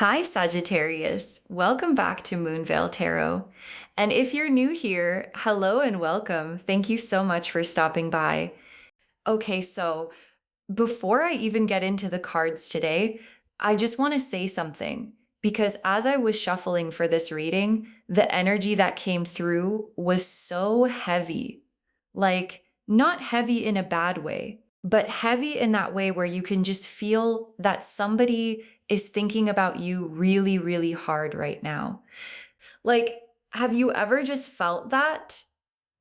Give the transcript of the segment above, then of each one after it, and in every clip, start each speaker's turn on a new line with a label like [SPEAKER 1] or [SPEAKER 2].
[SPEAKER 1] Hi, Sagittarius. Welcome back to Moonveil Tarot. And if you're new here, hello and welcome. Thank you so much for stopping by. Okay, so before I even get into the cards today, I just want to say something because as I was shuffling for this reading, the energy that came through was so heavy. Like, not heavy in a bad way, but heavy in that way where you can just feel that somebody is thinking about you really, really hard right now. Like, have you ever just felt that?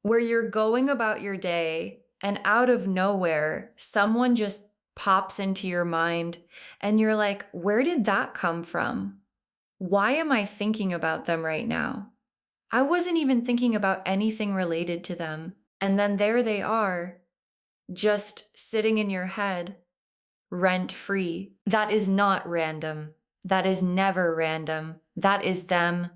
[SPEAKER 1] Where you're going about your day and out of nowhere, someone just pops into your mind and you're like, where did that come from? Why am I thinking about them right now? I wasn't even thinking about anything related to them. And then there they are, just sitting in your head, rent free. That is not random. That is never random. That is them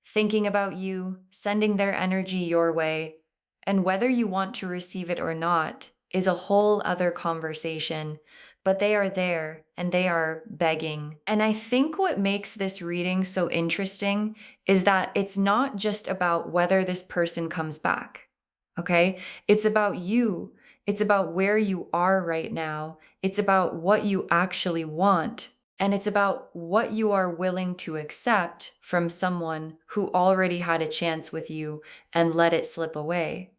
[SPEAKER 1] thinking about you, sending their energy your way. And whether you want to receive it or not is a whole other conversation. But they are there and they are begging. And I think what makes this reading so interesting is that it's not just about whether this person comes back. Okay? It's about you. It's about where you are right now. It's about what you actually want. And it's about what you are willing to accept from someone who already had a chance with you and let it slip away.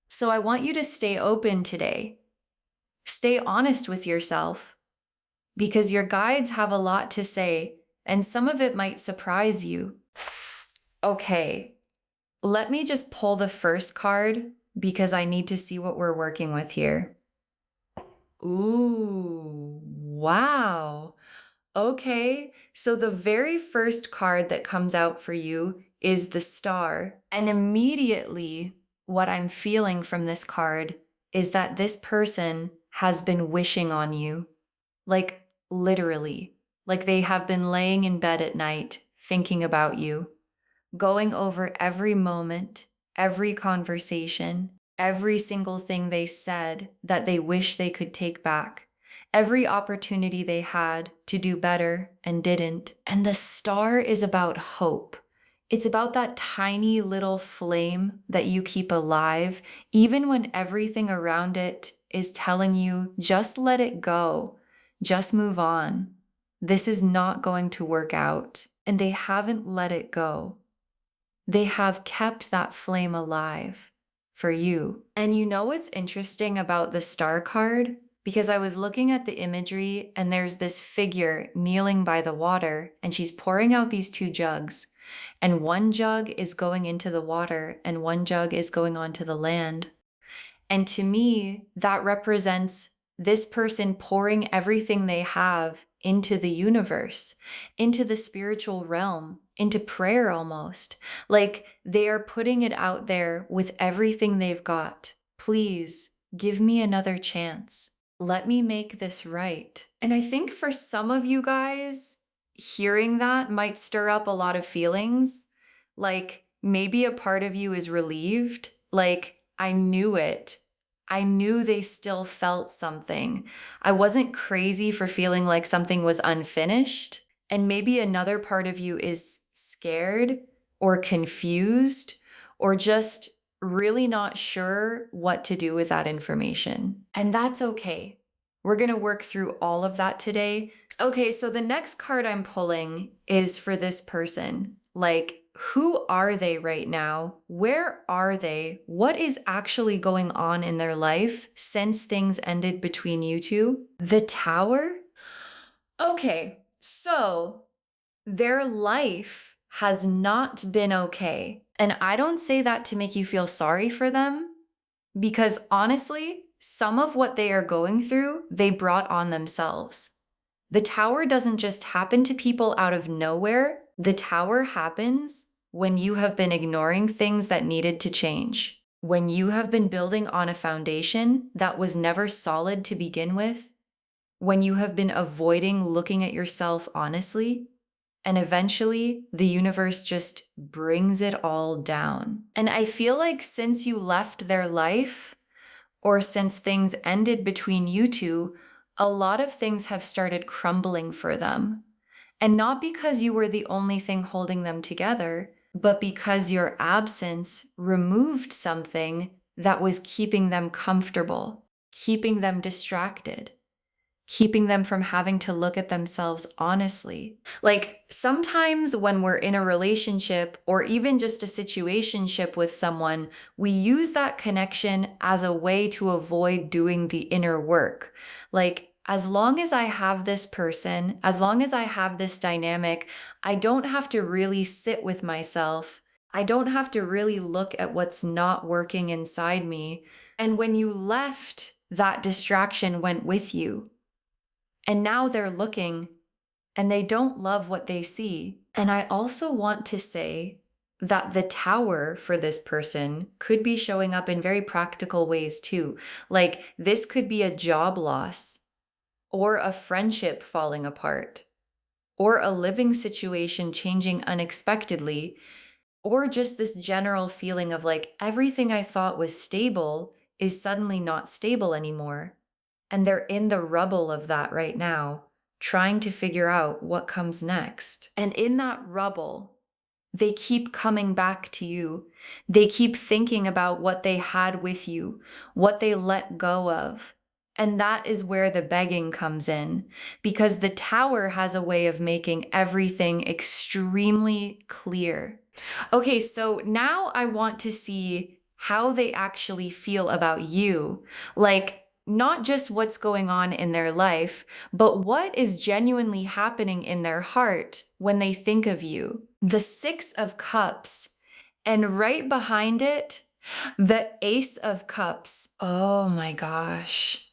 [SPEAKER 1] So I want you to stay open today. Stay honest with yourself because your guides have a lot to say and some of it might surprise you. Okay, let me just pull the first card because I need to see what we're working with here. Ooh, wow. Okay, so the very first card that comes out for you is the Star. And immediately, what I'm feeling from this card is that this person has been wishing on you. Like, literally. Like they have been laying in bed at night, thinking about you, going over every moment, every conversation, every single thing they said that they wish they could take back, every opportunity they had to do better and didn't. And the Star is about hope. It's about that tiny little flame that you keep alive, even when everything around it is telling you, just let it go, just move on. This is not going to work out. And they haven't let it go. They have kept that flame alive for you. And you know what's interesting about the Star card? Because I was looking at the imagery and there's this figure kneeling by the water and she's pouring out these two jugs. And one jug is going into the water and one jug is going onto the land. And to me, that represents this person pouring everything they have into the universe, into the spiritual realm, into prayer almost. Like they are putting it out there with everything they've got. Please give me another chance. Let me make this right. And I think for some of you guys, hearing that might stir up a lot of feelings. Like maybe a part of you is relieved. Like, I knew it. I knew they still felt something. I wasn't crazy for feeling like something was unfinished. And maybe another part of you is scared or confused or just really not sure what to do with that information. And that's okay. We're going to work through all of that today. Okay, so the next card I'm pulling is for this person. Like, who are they right now? Where are they? What is actually going on in their life since things ended between you two? The Tower? Okay, so their life has not been okay. And I don't say that to make you feel sorry for them, because honestly, some of what they are going through, they brought on themselves. The Tower doesn't just happen to people out of nowhere. The Tower happens when you have been ignoring things that needed to change. When you have been building on a foundation that was never solid to begin with. When you have been avoiding looking at yourself honestly. And eventually, the universe just brings it all down. And I feel like since you left their life, or since things ended between you two, a lot of things have started crumbling for them. And not because you were the only thing holding them together, but because your absence removed something that was keeping them comfortable, keeping them distracted, keeping them from having to look at themselves honestly. Like sometimes when we're in a relationship or even just a situationship with someone, we use that connection as a way to avoid doing the inner work. Like, as long as I have this person, as long as I have this dynamic, I don't have to really sit with myself. I don't have to really look at what's not working inside me. And when you left, that distraction went with you. And now they're looking and they don't love what they see. And I also want to say that the tower for this person could be showing up in very practical ways too. Like this could be a job loss or a friendship falling apart or a living situation changing unexpectedly, or just this general feeling of like everything I thought was stable is suddenly not stable anymore. And they're in the rubble of that right now, trying to figure out what comes next. And in that rubble, they keep coming back to you. They keep thinking about what they had with you, what they let go of. And that is where the begging comes in, because the tower has a way of making everything extremely clear. Okay, so now I want to see how they actually feel about you. Like, not just what's going on in their life, but what is genuinely happening in their heart when they think of you. The Six of Cups, and right behind it, the Ace of Cups. Oh my gosh.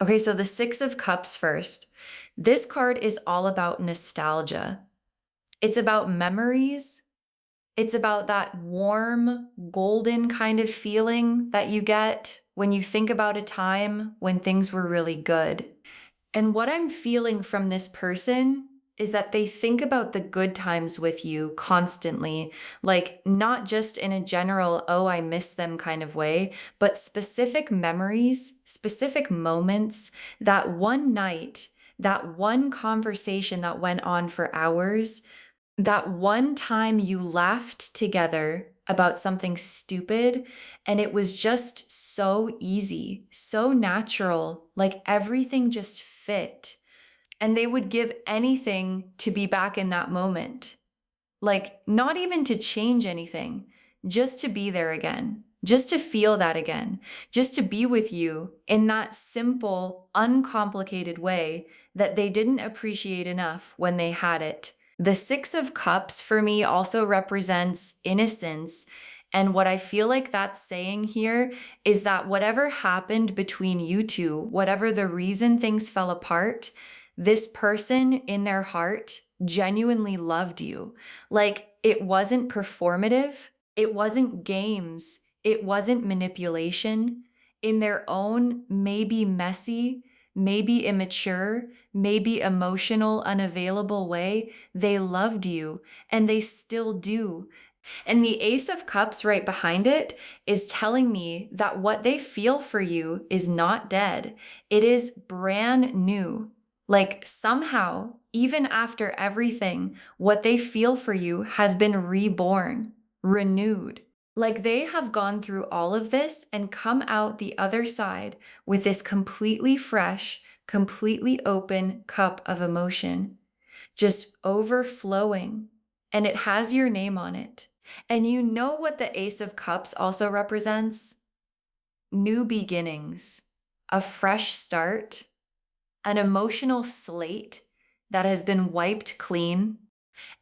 [SPEAKER 1] Okay, so the Six of Cups first. This card is all about nostalgia. It's about memories. It's about that warm, golden kind of feeling that you get when you think about a time when things were really good. And what I'm feeling from this person is that they think about the good times with you constantly, like not just in a general, oh, I miss them kind of way, but specific memories, specific moments, that one night, that one conversation that went on for hours, that one time you laughed together about something stupid and it was just so easy, so natural, like everything just fit. And they would give anything to be back in that moment. Like, not even to change anything, just to be there again, just to feel that again, just to be with you in that simple, uncomplicated way that they didn't appreciate enough when they had it. The Six of Cups for me also represents innocence. And what I feel like that's saying here is that whatever happened between you two, whatever the reason things fell apart, this person in their heart genuinely loved you. Like it wasn't performative, it wasn't games, it wasn't manipulation. In their own, maybe messy, maybe immature, maybe emotional, unavailable way, they loved you and they still do. And the Ace of Cups right behind it is telling me that what they feel for you is not dead. It is brand new. Like somehow, even after everything, what they feel for you has been reborn, renewed. Like they have gone through all of this and come out the other side with this completely fresh, completely open cup of emotion, just overflowing. And it has your name on it. And you know what the Ace of Cups also represents? New beginnings, a fresh start, an emotional slate that has been wiped clean.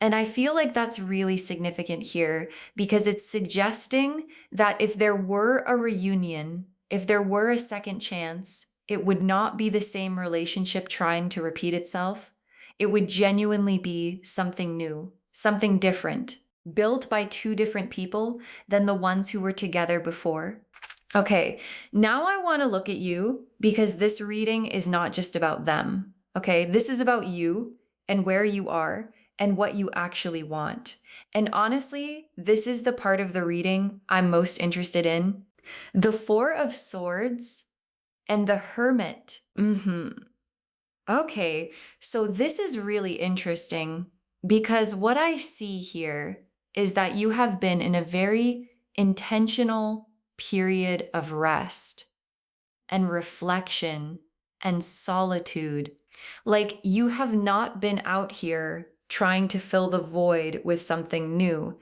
[SPEAKER 1] And I feel like that's really significant here because it's suggesting that if there were a reunion, if there were a second chance, it would not be the same relationship trying to repeat itself. It would genuinely be something new, something different, built by two different people than the ones who were together before. Okay, now I want to look at you because this reading is not just about them. Okay, this is about you and where you are and what you actually want. And honestly, this is the part of the reading I'm most interested in. The Four of Swords and the Hermit. Okay, so this is really interesting because what I see here is that you have been in a very intentional period of rest and reflection and solitude. Like you have not been out here trying to fill the void with something new.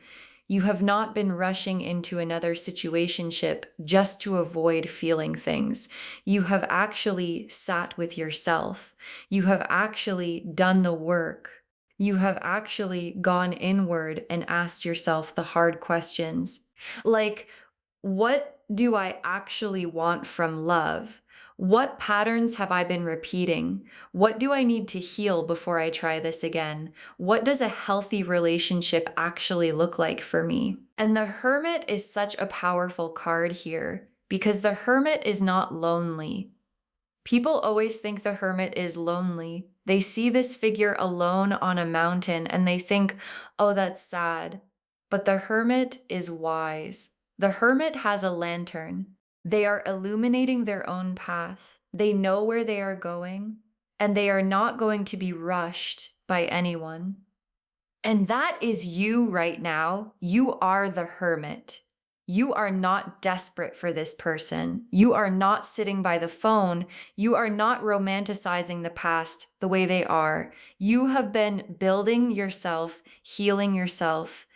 [SPEAKER 1] You have not been rushing into another situationship just to avoid feeling things. You have actually sat with yourself. You have actually done the work. You have actually gone inward and asked yourself the hard questions. Like, what do I actually want from love? What patterns have I been repeating? What do I need to heal before I try this again? What does a healthy relationship actually look like for me? And the Hermit is such a powerful card here because the Hermit is not lonely. People always think the Hermit is lonely. They see this figure alone on a mountain and they think, oh, that's sad. But the Hermit is wise. The Hermit has a lantern. They are illuminating their own path. They know where they are going, and they are not going to be rushed by anyone. And that is you right now. You are the Hermit. You are not desperate for this person. You are not sitting by the phone. You are not romanticizing the past the way they are. You have been building yourself, healing yourself,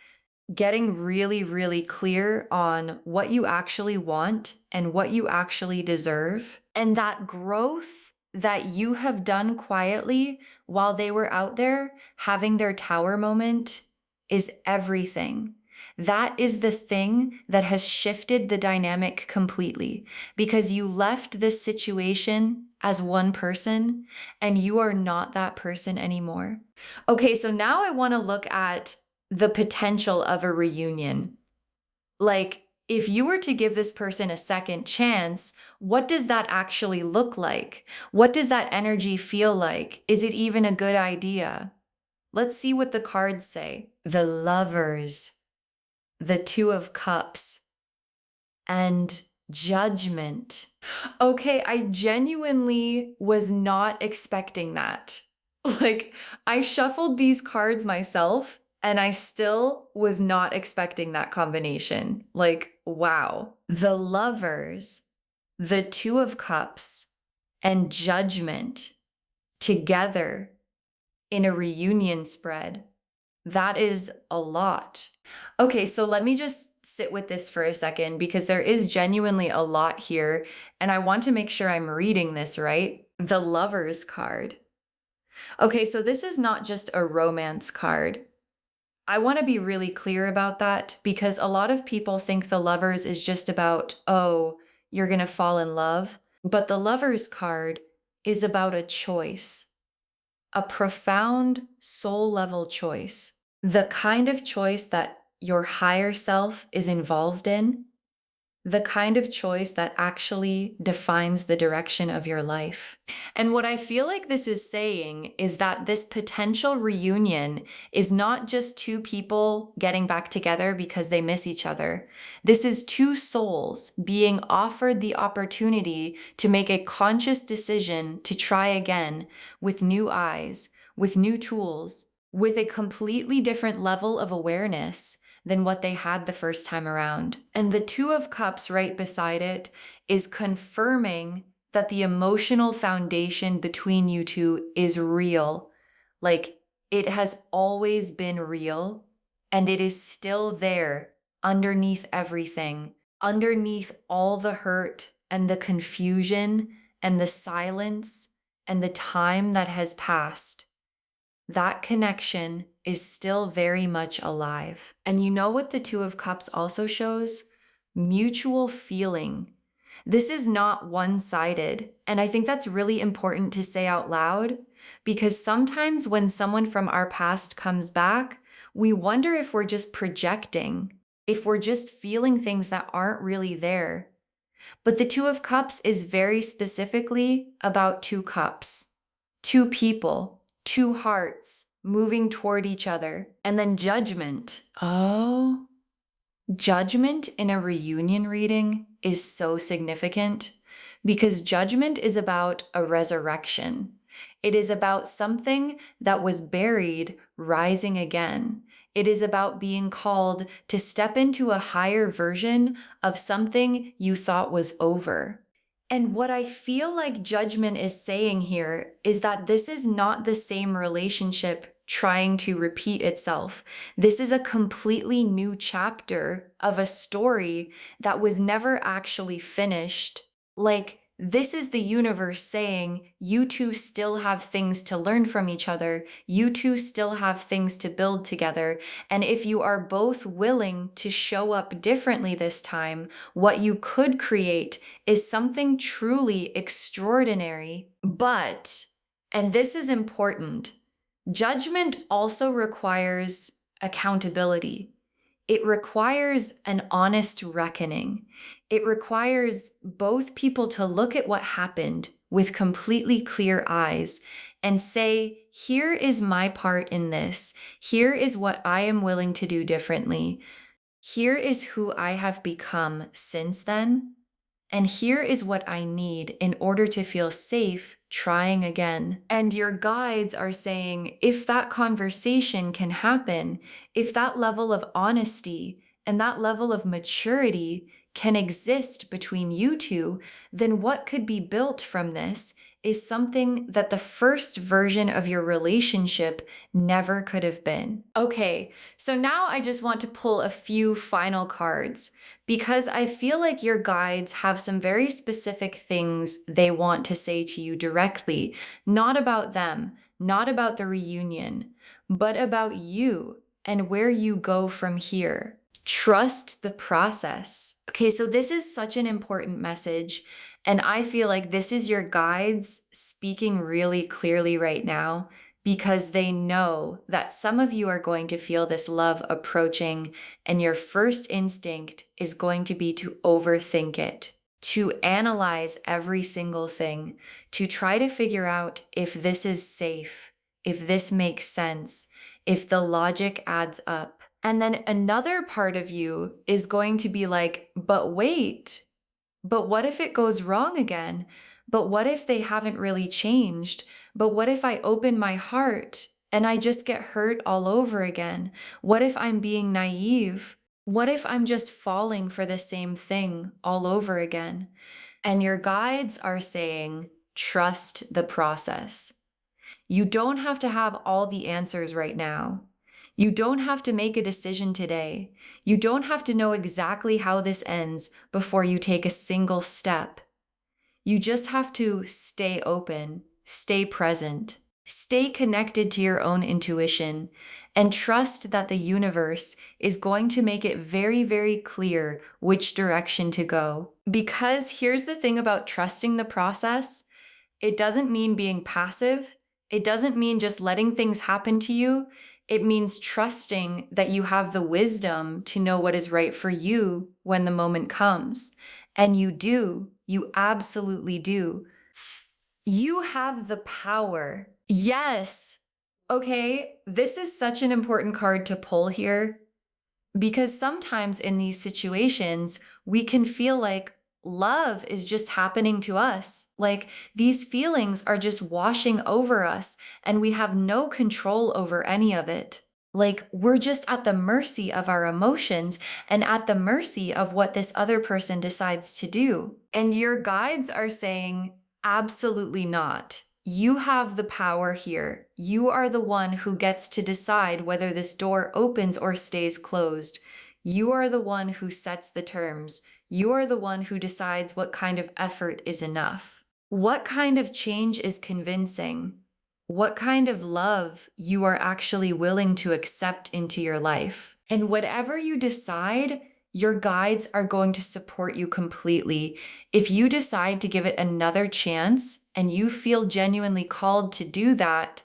[SPEAKER 1] getting really, really clear on what you actually want and what you actually deserve. And that growth that you have done quietly while they were out there having their tower moment is everything. That is the thing that has shifted the dynamic completely because you left this situation as one person and you are not that person anymore. Okay, so now I want to look at the potential of a reunion. Like, if you were to give this person a second chance, what does that actually look like? What does that energy feel like? Is it even a good idea? Let's see what the cards say. The Lovers, the Two of Cups, and Judgment. Okay, I genuinely was not expecting that. Like, I shuffled these cards myself and I still was not expecting that combination. Like, wow. The Lovers, the Two of Cups, and Judgment together in a reunion spread. That is a lot. Okay, so let me just sit with this for a second because there is genuinely a lot here, and I want to make sure I'm reading this right. The Lovers card. Okay, so this is not just a romance card. I want to be really clear about that because a lot of people think the Lovers is just about, oh, you're going to fall in love. But the Lovers card is about a choice, a profound soul level choice, the kind of choice that your higher self is involved in, the kind of choice that actually defines the direction of your life. And what I feel like this is saying is that this potential reunion is not just two people getting back together because they miss each other. This is two souls being offered the opportunity to make a conscious decision to try again with new eyes, with new tools, with a completely different level of awareness than what they had the first time around. And the Two of Cups right beside it is confirming that the emotional foundation between you two is real. Like, it has always been real, and it is still there underneath everything, underneath all the hurt and the confusion and the silence and the time that has passed. That connection is still very much alive. And you know what the Two of Cups also shows? Mutual feeling. This is not one-sided. And I think that's really important to say out loud because sometimes when someone from our past comes back, we wonder if we're just projecting, if we're just feeling things that aren't really there. But the Two of Cups is very specifically about two cups, two people, two hearts moving toward each other. And then Judgment. Oh, Judgment in a reunion reading is so significant because Judgment is about a resurrection. It is about something that was buried rising again. It is about being called to step into a higher version of something you thought was over. And what I feel like judgment is saying here is that this is not the same relationship trying to repeat itself. This is a completely new chapter of a story that was never actually finished. Like, this is the universe saying, you two still have things to learn from each other. You two still have things to build together. And if you are both willing to show up differently this time, what you could create is something truly extraordinary. But, and this is important, judgment also requires accountability. It requires an honest reckoning. It requires both people to look at what happened with completely clear eyes and say, here is my part in this. Here is what I am willing to do differently. Here is who I have become since then. And here is what I need in order to feel safe trying again. And your guides are saying, if that conversation can happen, if that level of honesty and that level of maturity can exist between you two, then what could be built from this is something that the first version of your relationship never could have been. Okay, so now I just want to pull a few final cards because I feel like your guides have some very specific things they want to say to you directly, not about them, not about the reunion, but about you and where you go from here. Trust the process. Okay, so this is such an important message. And I feel like this is your guides speaking really clearly right now because they know that some of you are going to feel this love approaching, and your first instinct is going to be to overthink it, to analyze every single thing, to try to figure out if this is safe, if this makes sense, if the logic adds up. And then another part of you is going to be like, but wait, but what if it goes wrong again? But what if they haven't really changed? But what if I open my heart and I just get hurt all over again? What if I'm being naive? What if I'm just falling for the same thing all over again? And your guides are saying, trust the process. You don't have to have all the answers right now. You don't have to make a decision today. You don't have to know exactly how this ends before you take a single step. You just have to stay open, stay present, stay connected to your own intuition, and trust that the universe is going to make it very, very clear which direction to go. Because here's the thing about trusting the process, it doesn't mean being passive. It doesn't mean just letting things happen to you. It means trusting that you have the wisdom to know what is right for you when the moment comes. And you do. You absolutely do. You have the power. Yes. Okay, this is such an important card to pull here because sometimes in these situations, we can feel like love is just happening to us. Like these feelings are just washing over us and we have no control over any of it. Like we're just at the mercy of our emotions and at the mercy of what this other person decides to do. And your guides are saying, absolutely not. You have the power here. You are the one who gets to decide whether this door opens or stays closed. You are the one who sets the terms. You are the one who decides what kind of effort is enough. What kind of change is convincing? What kind of love you are actually willing to accept into your life. And whatever you decide, your guides are going to support you completely. If you decide to give it another chance and you feel genuinely called to do that,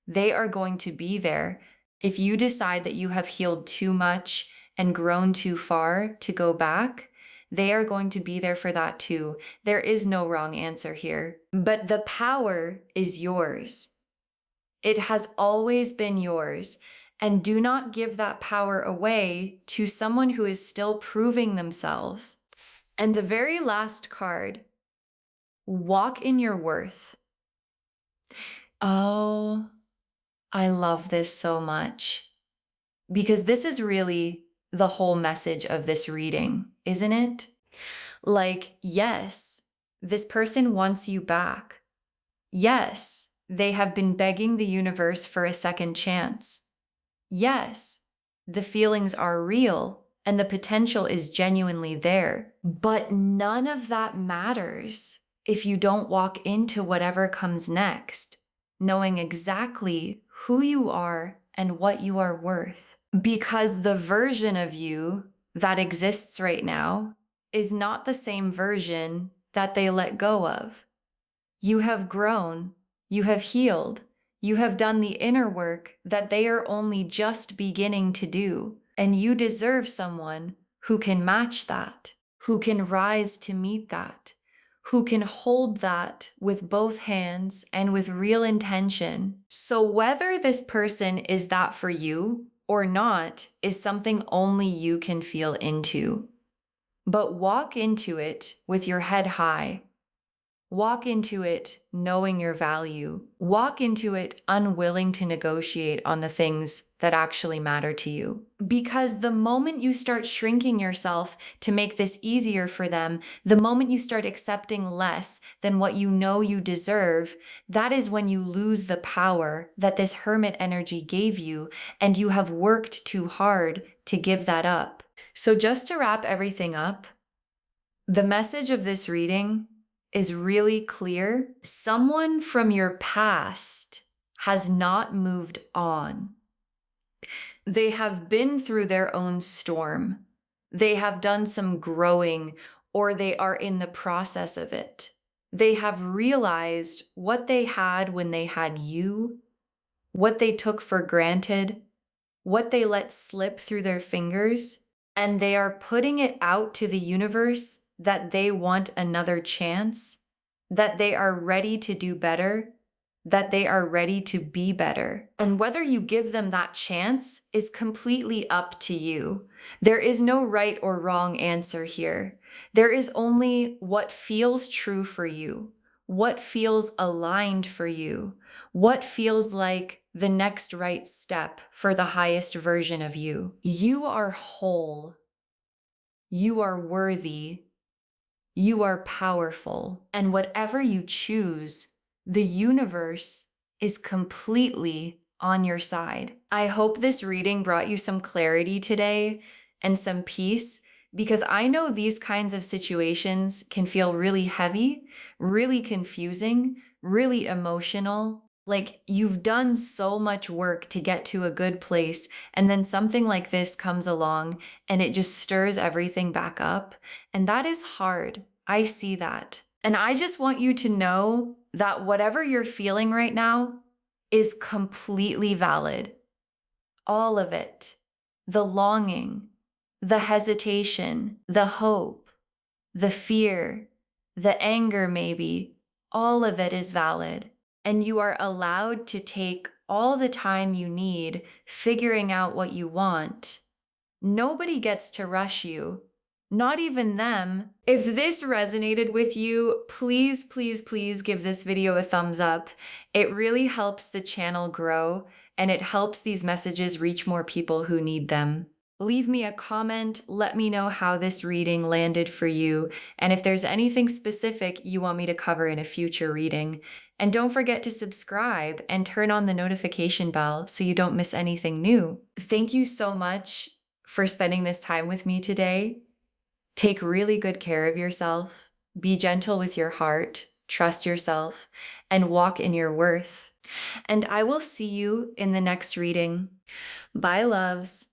[SPEAKER 1] they are going to be there. If you decide that you have healed too much and grown too far to go back, they are going to be there for that too. There is no wrong answer here. But the power is yours. It has always been yours. And do not give that power away to someone who is still proving themselves. And the very last card, walk in your worth. Oh, I love this so much because this is really the whole message of this reading, isn't it? Like, yes, this person wants you back. Yes, they have been begging the universe for a second chance. Yes, the feelings are real and the potential is genuinely there. But none of that matters if you don't walk into whatever comes next, knowing exactly who you are and what you are worth. Because the version of you that exists right now is not the same version that they let go of. You have grown, you have healed, you have done the inner work that they are only just beginning to do, and you deserve someone who can match that, who can rise to meet that, who can hold that with both hands and with real intention. So whether this person is that for you or not is something only you can feel into. But walk into it with your head high. Walk into it knowing your value. Walk into it unwilling to negotiate on the things that actually matter to you. Because the moment you start shrinking yourself to make this easier for them, the moment you start accepting less than what you know you deserve, that is when you lose the power that this hermit energy gave you, and you have worked too hard to give that up. So just to wrap everything up, the message of this reading is really clear. Someone from your past has not moved on. They have been through their own storm. They have done some growing, or they are in the process of it. They have realized what they had when they had you, what they took for granted, what they let slip through their fingers, and they are putting it out to the universe that they want another chance, that they are ready to do better, that they are ready to be better. And whether you give them that chance is completely up to you. There is no right or wrong answer here. There is only what feels true for you, what feels aligned for you, what feels like the next right step for the highest version of you. You are whole. You are worthy. You are powerful. And whatever you choose, the universe is completely on your side. I hope this reading brought you some clarity today and some peace, because I know these kinds of situations can feel really heavy, really confusing, really emotional. Like you've done so much work to get to a good place, and then something like this comes along and it just stirs everything back up. And that is hard. I see that. And I just want you to know that whatever you're feeling right now is completely valid. All of it. The longing, the hesitation, the hope, the fear, the anger maybe, all of it is valid. And you are allowed to take all the time you need figuring out what you want. Nobody gets to rush you. Not even them. If this resonated with you, please, please, please give this video a thumbs up. It really helps the channel grow, and it helps these messages reach more people who need them. Leave me a comment, let me know how this reading landed for you, and if there's anything specific you want me to cover in a future reading. And don't forget to subscribe and turn on the notification bell so you don't miss anything new. Thank you so much for spending this time with me today. Take really good care of yourself. Be gentle with your heart. Trust yourself and walk in your worth. And I will see you in the next reading. Bye, loves.